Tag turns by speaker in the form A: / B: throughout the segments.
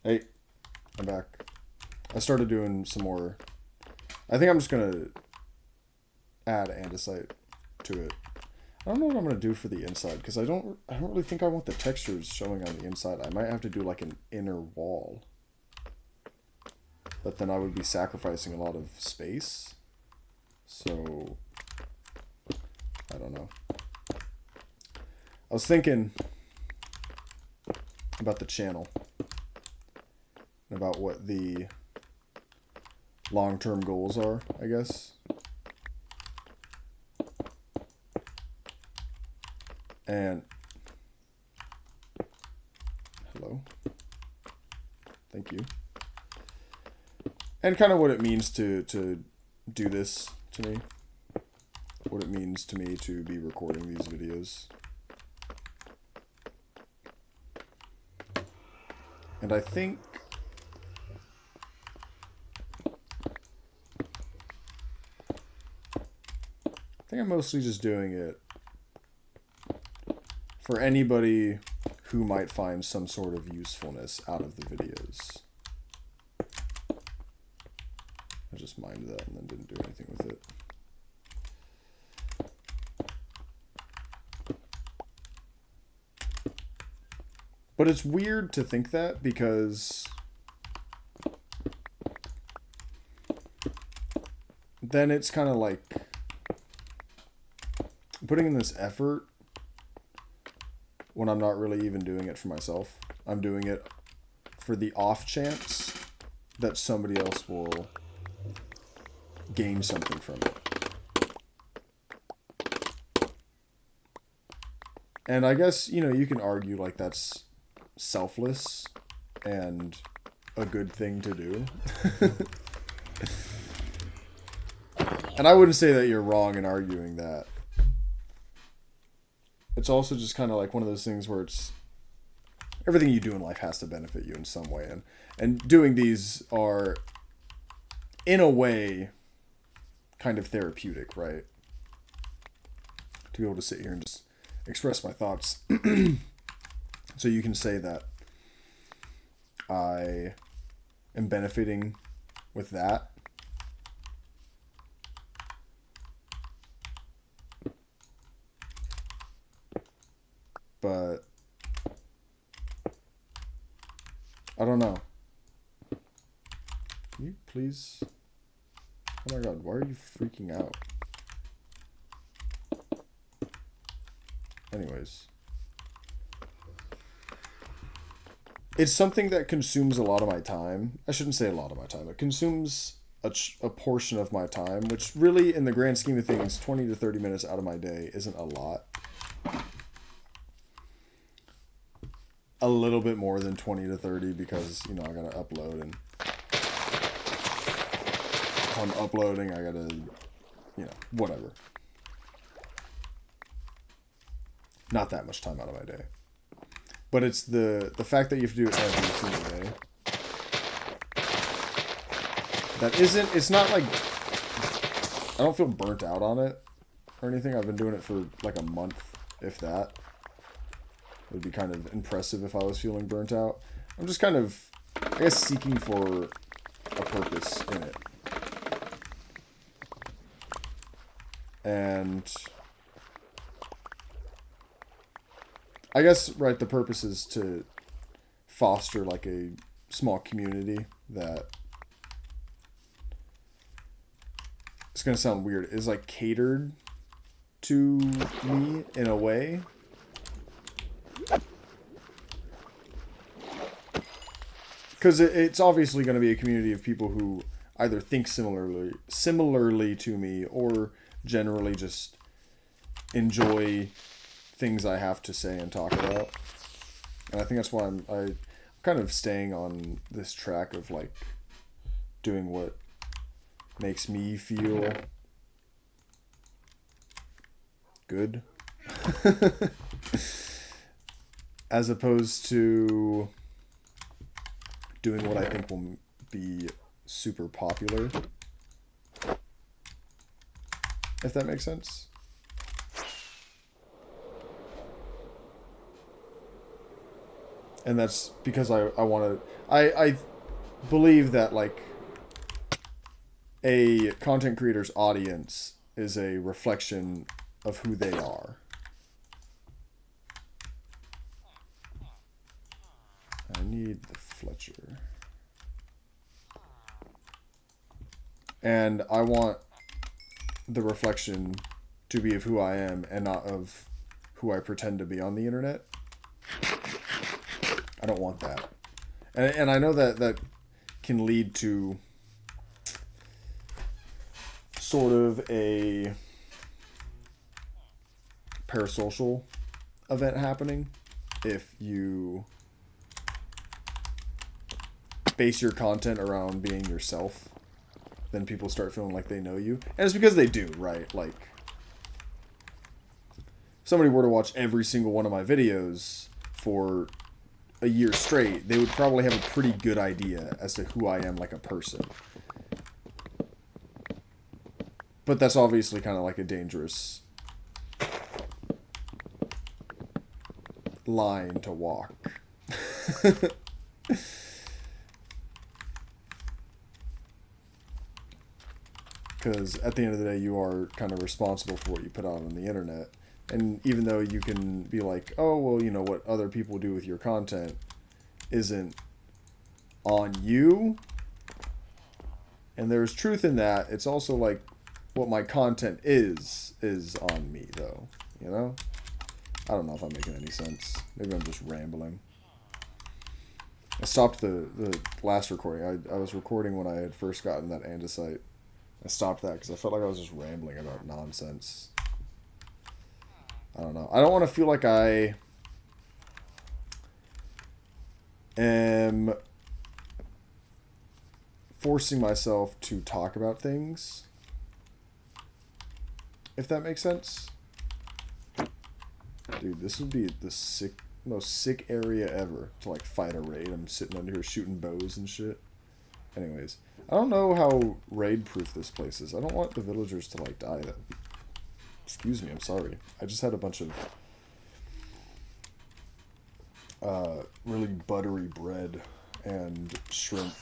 A: Hey, I'm back. I started doing some more. I think I'm just gonna add andesite to it. I don't know what I'm gonna do for the inside because I don't really think I want the textures showing on the inside. I might have to do like an inner wall, but then I would be sacrificing a lot of space. So I don't know. I was thinking about the channel and about what the long-term goals are, I guess. And hello. Thank you. And kind of what it means to do this to me. What it means to me to be recording these videos. And I think I'm mostly just doing it for anybody who might find some sort of usefulness out of the videos. I just mined that and then didn't do anything with it. But it's weird to think that because then it's kind of like putting in this effort when I'm not really even doing it for myself. I'm doing it for the off chance that somebody else will gain something from it. And I guess, you can argue like that's selfless and a good thing to do. And I wouldn't say that you're wrong in arguing that. It's also just kind of like one of those things where it's everything you do in life has to benefit you in some way, and doing these are in a way kind of therapeutic, right? To be able to sit here and just express my thoughts. So you can say that I am benefiting with that. But I don't know. Can you please? Oh my god, why are you freaking out? Anyways. It's something that consumes a lot of my time. I shouldn't say a lot of my time. It consumes a portion of my time, which really, in the grand scheme of things, 20 to 30 minutes out of my day isn't a lot. A little bit more than 20 to 30 because, I gotta upload, and if I'm uploading, I gotta, whatever. Not that much time out of my day. But it's the fact that you have to do it every single day. It's not like, I don't feel burnt out on it or anything. I've been doing it for like a month, if that. It would be kind of impressive if I was feeling burnt out. I'm just kind of, I guess, seeking for a purpose in it. And I guess, right, the purpose is to foster like a small community that, it's going to sound weird, is like catered to me in a way. Because it's obviously going to be a community of people who either think similarly to me, or generally just enjoy things I have to say and talk about. And I think that's why I'm kind of staying on this track of like doing what makes me feel good. As opposed to doing what I think will be super popular. If that makes sense. And that's because I want to... I believe that, like, a content creator's audience is a reflection of who they are. I need the Fletcher. And I want the reflection to be of who I am and not of who I pretend to be on the internet. I don't want that. And I know that that can lead to sort of a parasocial event happening if you base your content around being yourself. Then people start feeling like they know you. And it's because they do, right? Like, if somebody were to watch every single one of my videos for a year straight, they would probably have a pretty good idea as to who I am like a person. But that's obviously kind of like a dangerous line to walk. Because at the end of the day, you are kind of responsible for what you put out on the internet. And even though you can be like, oh, well, you know, what other people do with your content isn't on you. And there's truth in that. It's also like what my content is on me, though. You know? I don't know if I'm making any sense. Maybe I'm just rambling. I stopped the last recording. I was recording when I had first gotten that andesite. I stopped that because I felt like I was just rambling about nonsense. I don't know. I don't want to feel like I am forcing myself to talk about things, if that makes sense. Dude, this would be the most sick area ever to like fight a raid. I'm sitting under here shooting bows and shit. Anyways, I don't know how raid-proof this place is. I don't want the villagers to like die. Excuse me, I'm sorry. I just had a bunch of really buttery bread and shrimp.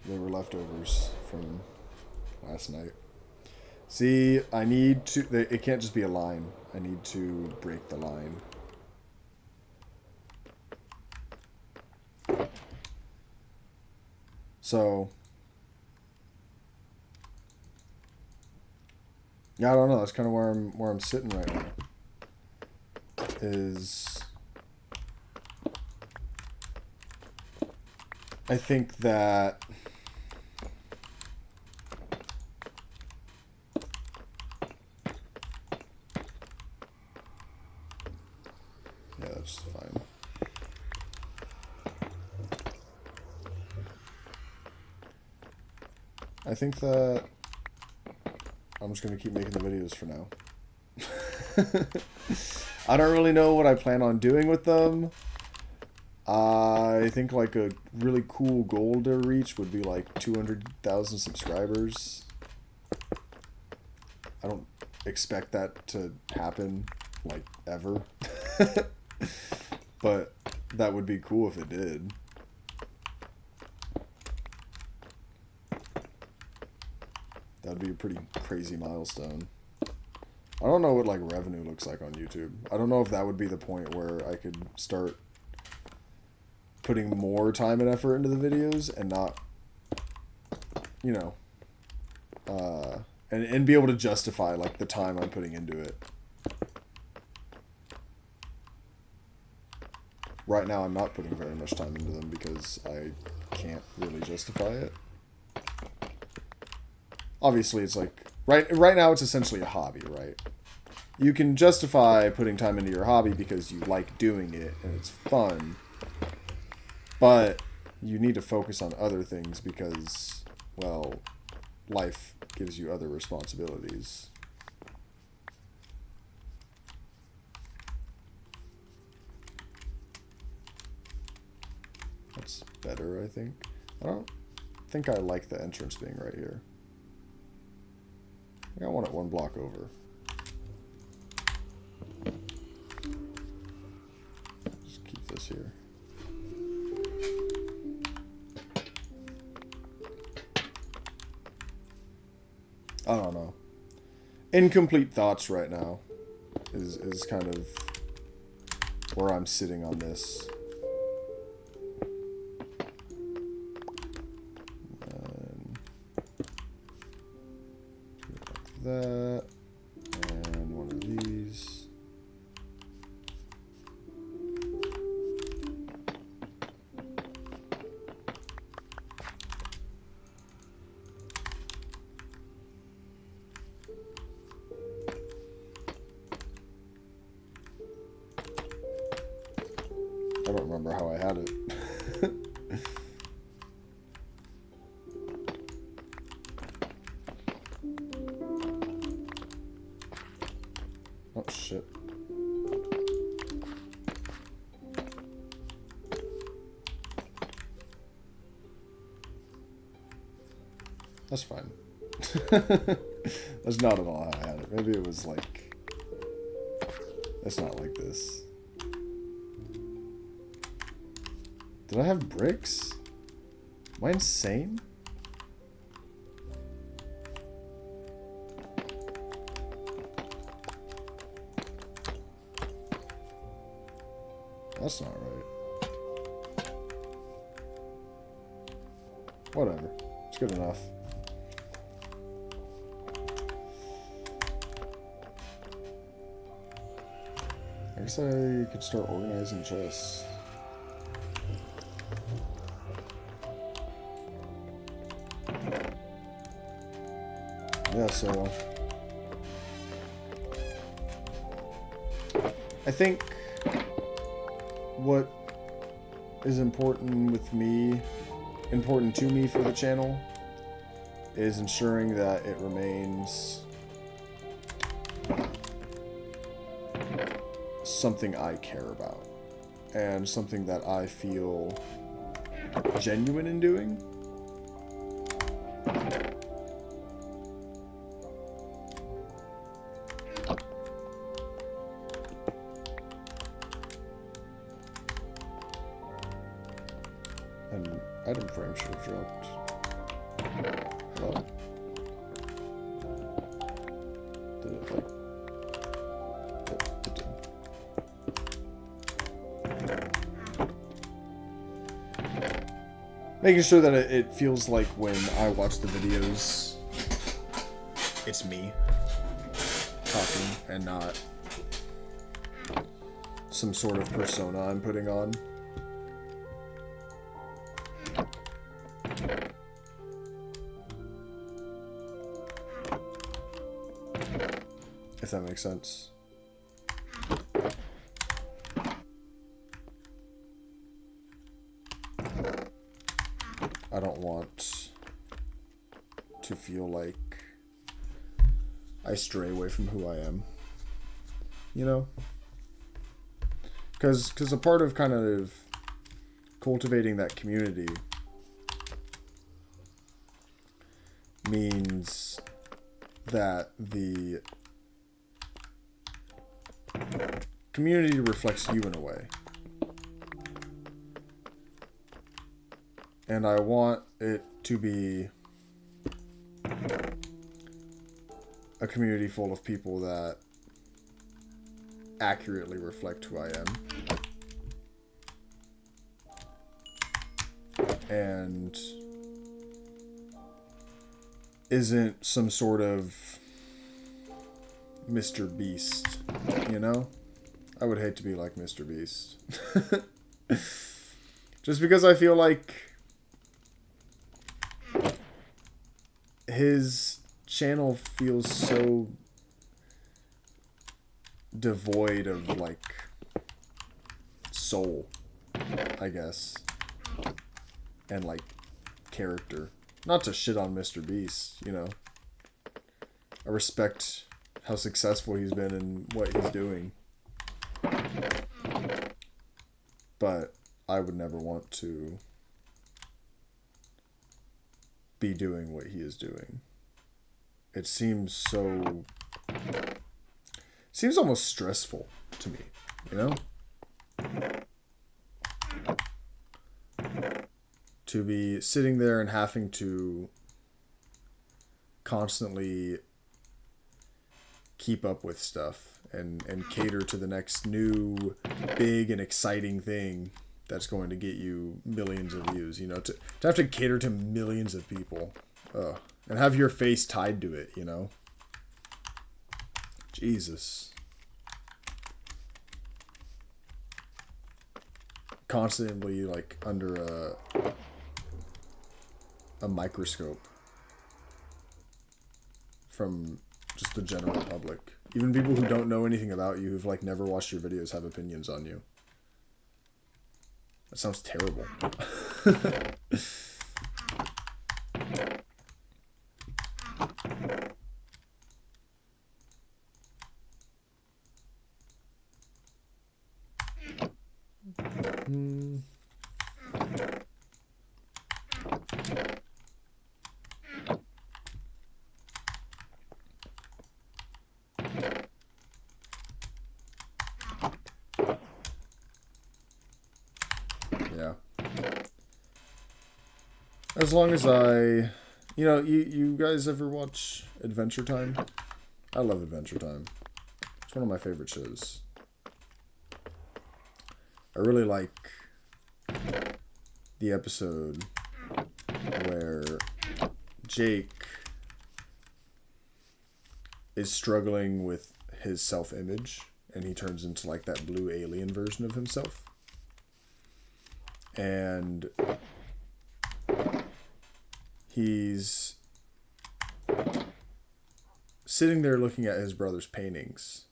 A: They were leftovers from last night. See, I need to... It can't just be a line. I need to break the line. So... yeah, I don't know. That's kind of where I'm sitting right now. Is... I think that... yeah, that's fine. I think that I'm just going to keep making the videos for now. I don't really know what I plan on doing with them. I think like a really cool goal to reach would be like 200,000 subscribers. I don't expect that to happen like ever. But that would be cool if it did. That'd be a pretty crazy milestone. I don't know what like revenue looks like on YouTube. I don't know if that would be the point where I could start putting more time and effort into the videos and not, you know, and be able to justify like the time I'm putting into it. Right now I'm not putting very much time into them because I can't really justify it. Obviously it's like, right now it's essentially a hobby, right? You can justify putting time into your hobby because you like doing it and it's fun. But you need to focus on other things because, well, life gives you other responsibilities. That's better, I think. I don't think I like the entrance being right here. I think I want it one block over. Just keep this here. I don't know. Incomplete thoughts right now is kind of where I'm sitting on this. Like that. And one of these. I don't remember how I had it. Oh, shit. That's fine. That's not at all how I had it. Maybe it was like... It's not like this. Did I have bricks? Am I insane? That's not right. Whatever. It's good enough. I guess I could start organizing chests. Yeah, so I think what is important to me for the channel is ensuring that it remains something I care about and something that I feel genuine in doing. And item frame should have dropped. Well, did it like... Yep, it did. Making sure that it feels like when I watch the videos, it's me talking and not some sort of persona I'm putting on. If that makes sense. I don't want to feel like I stray away from who I am. You know? Because a part of kind of cultivating that community means that the community reflects you in a way. And I want it to be a community full of people that accurately reflect who I am. And isn't some sort of Mr. Beast, you know? I would hate to be like Mr. Beast. Just because I feel like his channel feels so devoid of, like, soul, I guess. And, like, character. Not to shit on Mr. Beast, you know. I respect how successful he's been and what he's doing. But I would never want to be doing what he is doing. It seems so... seems almost stressful to me, you know? To be sitting there and having to constantly keep up with stuff and cater to the next new big and exciting thing that's going to get you millions of views. You know, to have to cater to millions of people, and have your face tied to it. You know, Jesus, constantly like under a microscope from just the general public. Even people who don't know anything about you, who've like never watched your videos, have opinions on you. That sounds terrible. Yeah. As long as you guys ever watch Adventure Time? I love Adventure Time. It's one of my favorite shows. I really like the episode where Jake is struggling with his self-image and he turns into like that blue alien version of himself. And he's sitting there looking at his brother's paintings.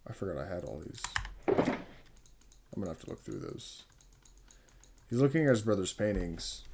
A: I forgot I had all these. I'm gonna have to look through those. He's looking at his brother's paintings,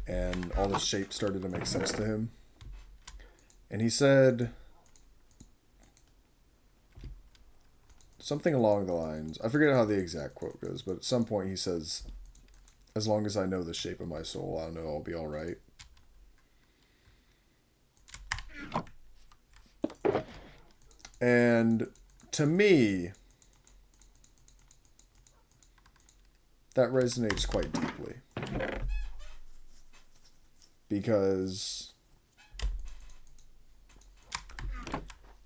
A: and all the shapes started to make sense to him. And he said something along the lines, I forget how the exact quote goes, but at some point he says, "As long as I know the shape of my soul, I know I'll be all right." And to me, that resonates quite deeply. Because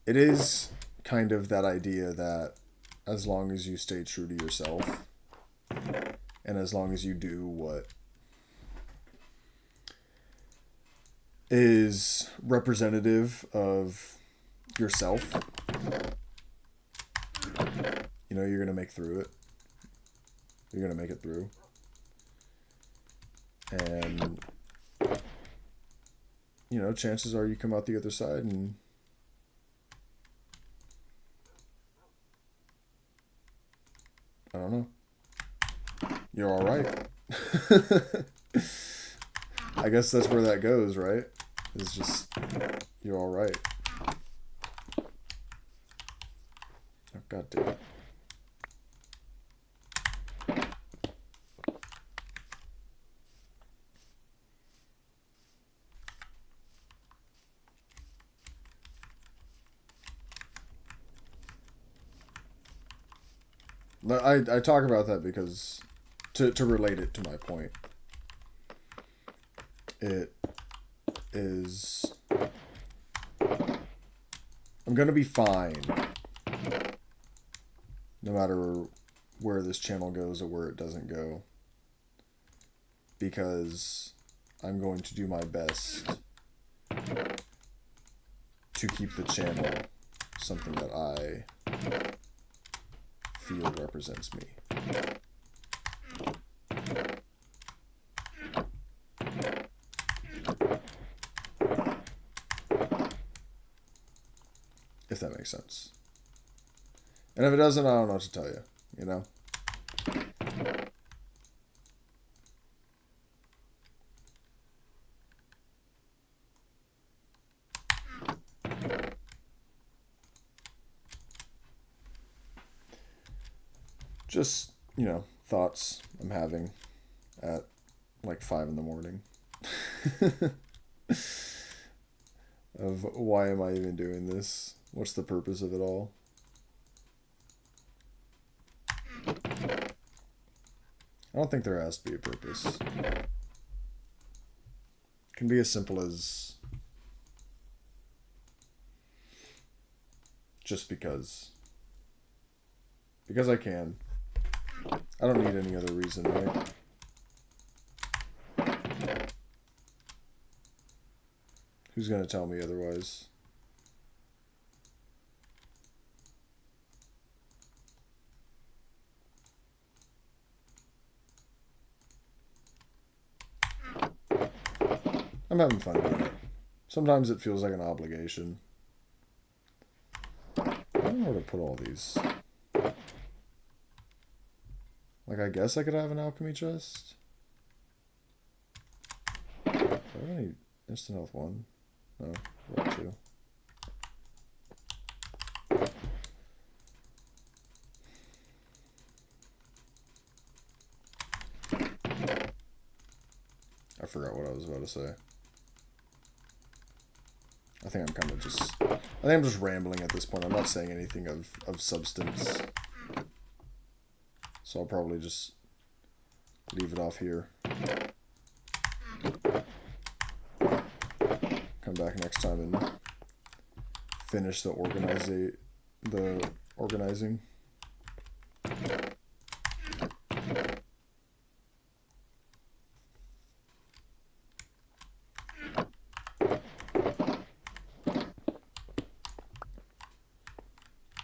A: it is kind of that idea that as long as you stay true to yourself, and as long as you do what is representative of yourself, you know, you're going to make through it. You're going to make it through. And, you know, chances are you come out the other side and I don't know. You're all right. I guess that's where that goes, right? It's just, you're all right. Oh, God damn it. I talk about that because to relate it to my point. It is, I'm gonna be fine no matter where this channel goes or where it doesn't go, because I'm going to do my best to keep the channel something that I feel represents me. If that makes sense. And if it doesn't, I don't know what to tell you, you know? Just, you know, thoughts I'm having at like 5 in the morning. Of why am I even doing this? What's the purpose of it all? I don't think there has to be a purpose. It can be as simple as just because. Because I can. I don't need any other reason, right? Who's going to tell me otherwise? I'm having fun doing it. Sometimes it feels like an obligation. I don't know where to put all these. Like, I guess I could have an alchemy chest. Do I have any instant health 1? No, right 2. I forgot what I was about to say. I think I'm just rambling at this point. I'm not saying anything of substance. So I'll probably just leave it off here. Come back next time and finish the organizing.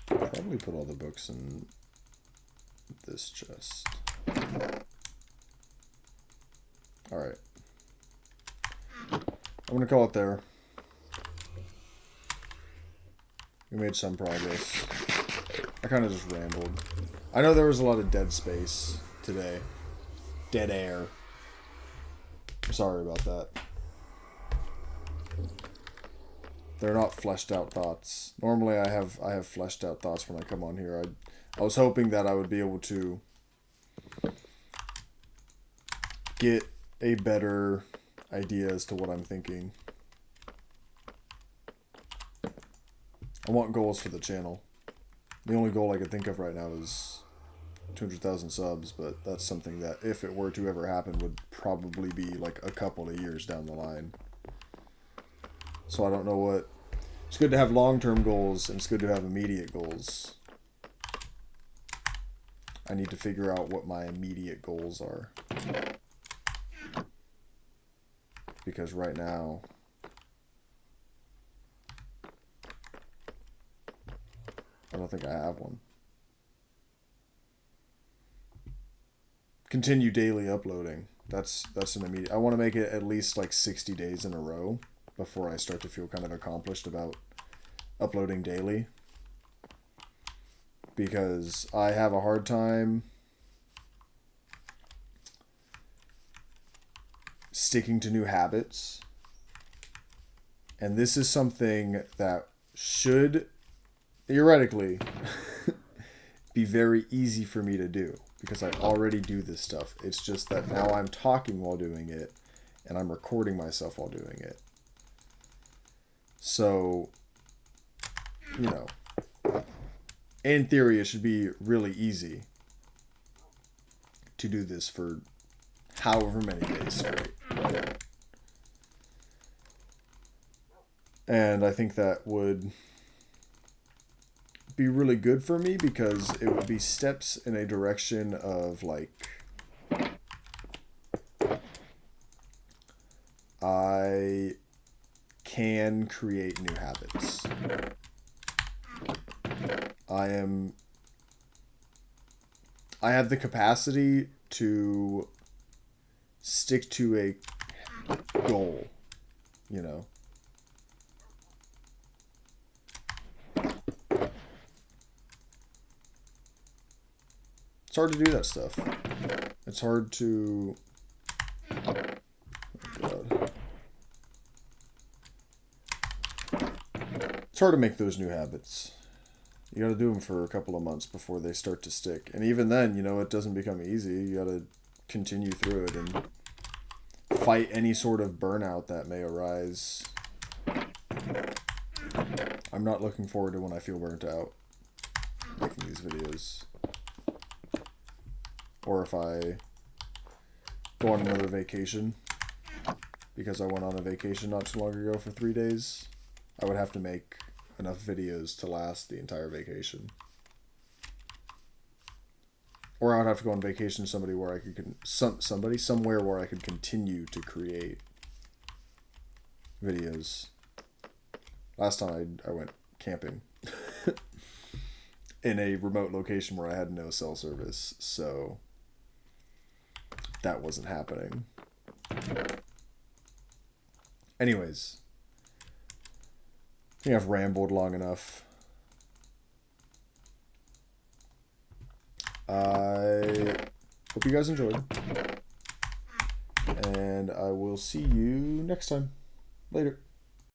A: Probably put all the books in this chest. Alright. I'm gonna call it there. We made some progress. I kind of just rambled. I know there was a lot of dead space today. Dead air. I'm sorry about that. They're not fleshed out thoughts. Normally I have fleshed out thoughts when I come on here. I was hoping that I would be able to get a better idea as to what I'm thinking. I want goals for the channel. The only goal I could think of right now is 200,000 subs, but that's something that, if it were to ever happen, would probably be like a couple of years down the line. So I don't know what... It's good to have long-term goals, and it's good to have immediate goals. I need to figure out what my immediate goals are. Because right now... I don't think I have one. Continue daily uploading. That's an immediate... I want to make it at least like 60 days in a row before I start to feel kind of accomplished about uploading daily. Because I have a hard time sticking to new habits. And this is something that should theoretically be very easy for me to do, because I already do this stuff. It's just that now I'm talking while doing it, and I'm recording myself while doing it. So, you know, in theory, it should be really easy to do this for however many days straight. Right? And I think that would be really good for me, because it would be steps in a direction of like, I can create new habits. I have the capacity to stick to a goal, you know. It's hard to do that stuff. It's hard to... Oh, God. It's hard to make those new habits. You gotta do them for a couple of months before they start to stick. And even then, you know, it doesn't become easy. You gotta continue through it and fight any sort of burnout that may arise. I'm not looking forward to when I feel burnt out making these videos. Or if I go on another vacation, because I went on a vacation not too long ago for 3 days, I would have to make enough videos to last the entire vacation. Or I would have to go on vacation somewhere where I could continue to create videos. Last time I went camping in a remote location where I had no cell service, so that wasn't happening. Anyways, I think I've rambled long enough. I hope you guys enjoyed, and I will see you next time. Later.